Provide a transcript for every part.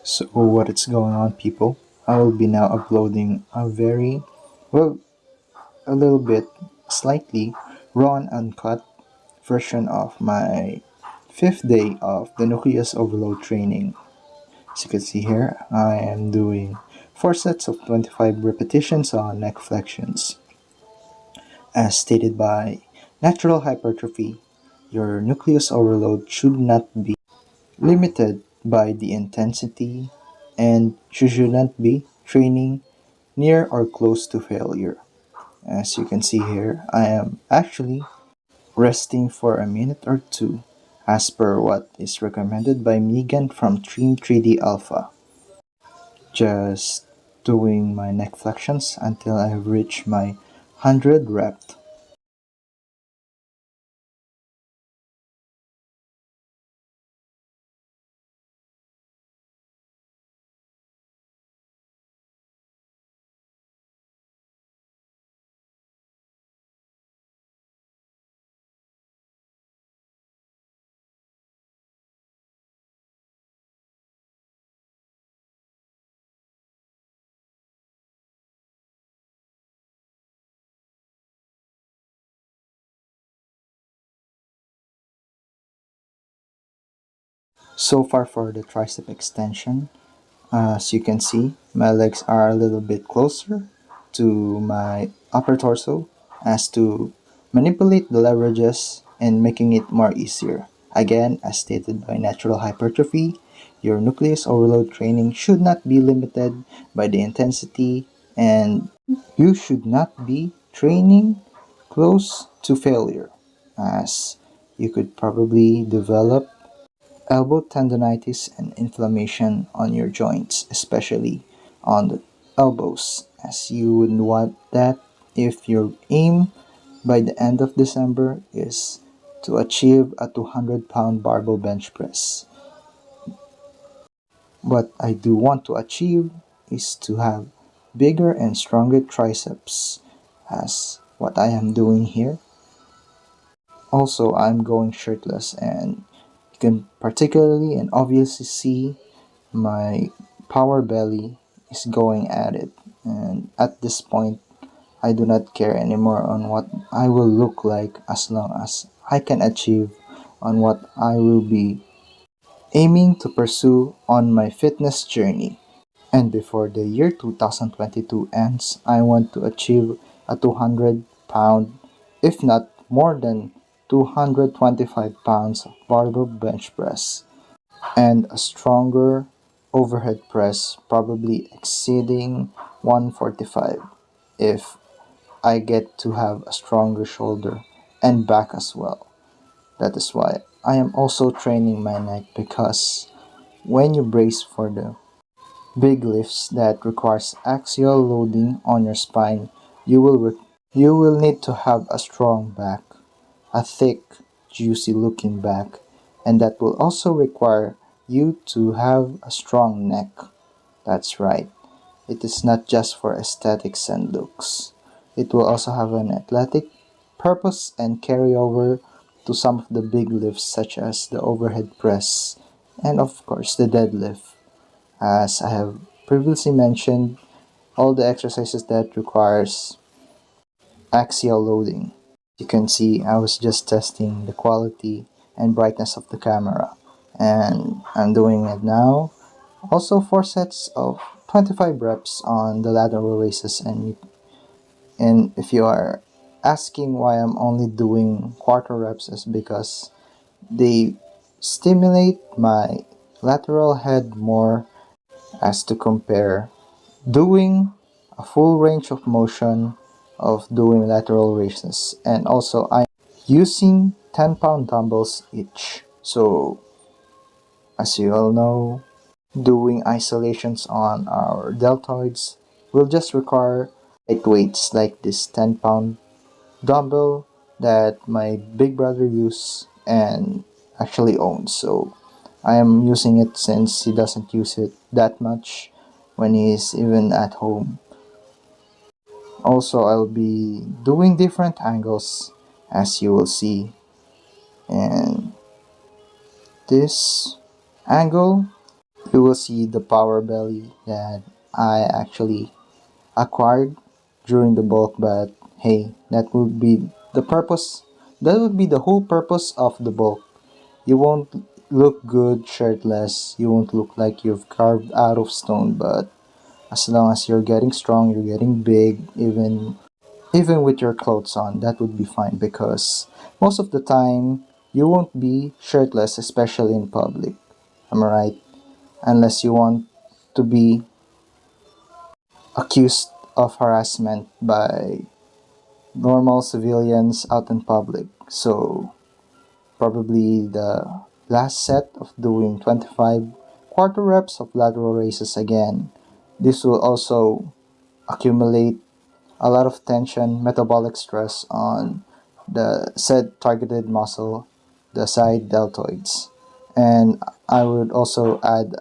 So what is going on, people? I will be now uploading a very, well, a little bit, slightly raw and uncut version of my fifth day of the Nucleus overload training. As you can see here, I am doing 4 sets of 25 repetitions on neck flexions. As stated by natural hypertrophy, your nucleus overload should not be limited by the intensity, and you should not be training near or close to failure. As you can see here, I am actually resting for a minute or two as per what is recommended by Megan from Team 3D Alpha. Just doing my neck flexions until I have reached my 100 rep. So far for the tricep extension, as you can see, my legs are a little bit closer to my upper torso as to manipulate the leverages and making it more easier. Again, as stated by natural hypertrophy, your nucleus overload training should not be limited by the intensity, and you should not be training close to failure, as you could probably develop elbow tendonitis and inflammation on your joints, especially on the elbows, as you would want that if your aim by the end of December is to achieve a 200-pound barbell bench press. What I do want to achieve is to have bigger and stronger triceps, as what I am doing here. Also, I'm going shirtless, and you can particularly and obviously see my power belly is going at it, and at this point I do not care anymore on what I will look like as long as I can achieve on what I will be aiming to pursue on my fitness journey. And before the year 2022 ends, I want to achieve a 200 pound, if not more than 225 pounds of barbell bench press, and a stronger overhead press, probably exceeding 145 if I get to have a stronger shoulder and back as well. That is why I am also training my neck, because when you brace for the big lifts that requires axial loading on your spine, you will need to have a strong back, a thick, juicy looking back, and that will also require you to have a strong neck. That's right. It is not just for aesthetics and looks. It will also have an athletic purpose and carry over to some of the big lifts such as the overhead press and of course the deadlift. As I have previously mentioned, all the exercises that requires axial loading. You can see I was just testing the quality and brightness of the camera, and I'm doing it now. Also 4 sets of 25 reps on the lateral raises, and if you are asking why I'm only doing quarter reps, is because they stimulate my lateral head more as to compare doing a full range of motion of doing lateral raises. And also I'm using 10-pound dumbbells each. So as you all know, doing isolations on our deltoids will just require light weights like this 10-pound dumbbell that my big brother uses and actually owns. So I am using it since he doesn't use it that much when he's even at home. Also, I'll be doing different angles, as you will see, and this angle you will see the power belly that I actually acquired during the bulk, but hey, that would be the purpose. That would be the whole purpose of the bulk. You won't look good shirtless. You won't look like you've carved out of stone, but as long as you're getting strong, you're getting big, even with your clothes on, that would be fine because most of the time you won't be shirtless, especially in public. Am I right? Unless you want to be accused of harassment by normal civilians out in public. So probably the last set of doing 25 quarter reps of lateral raises again. This will also accumulate a lot of tension, metabolic stress on the said targeted muscle, the side deltoids. And I would also add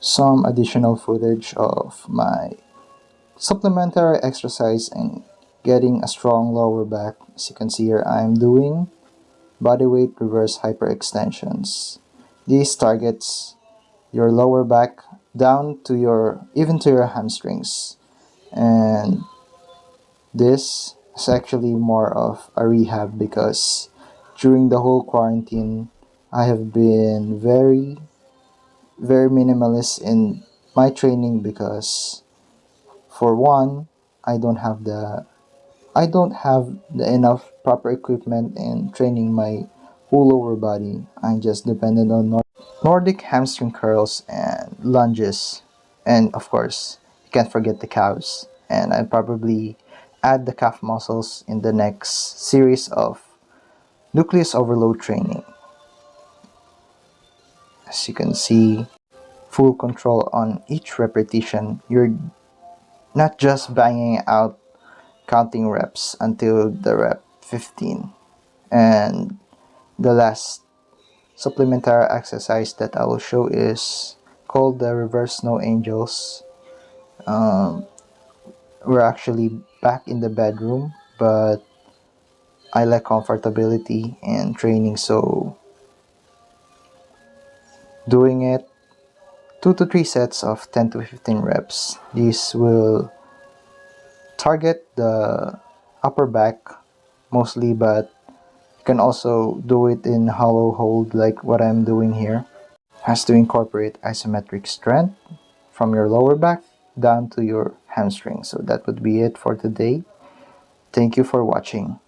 some additional footage of my supplementary exercise and getting a strong lower back. As you can see here, I'm doing bodyweight reverse hyperextensions. These targets your lower back down to your even to your hamstrings, and this is actually more of a rehab because during the whole quarantine I have been very minimalist in my training because for one, I don't have the enough proper equipment in training my whole lower body. I'm just dependent on Nordic hamstring curls and lunges, and of course you can't forget the calves, and I probably add the calf muscles in the next series of nucleus overload training. As you can see, full control on each repetition. You're not just banging out counting reps until the rep 15. And the last supplementary exercise that I will show is called the reverse snow angels. Um, we're actually back in the bedroom, but I like comfortability and training, so doing it 2 to 3 sets of 10 to 15 reps. These will target the upper back mostly, but you can also do it in hollow hold like what I'm doing here. Has to incorporate isometric strength from your lower back down to your hamstring. So that would be it for today. Thank you for watching.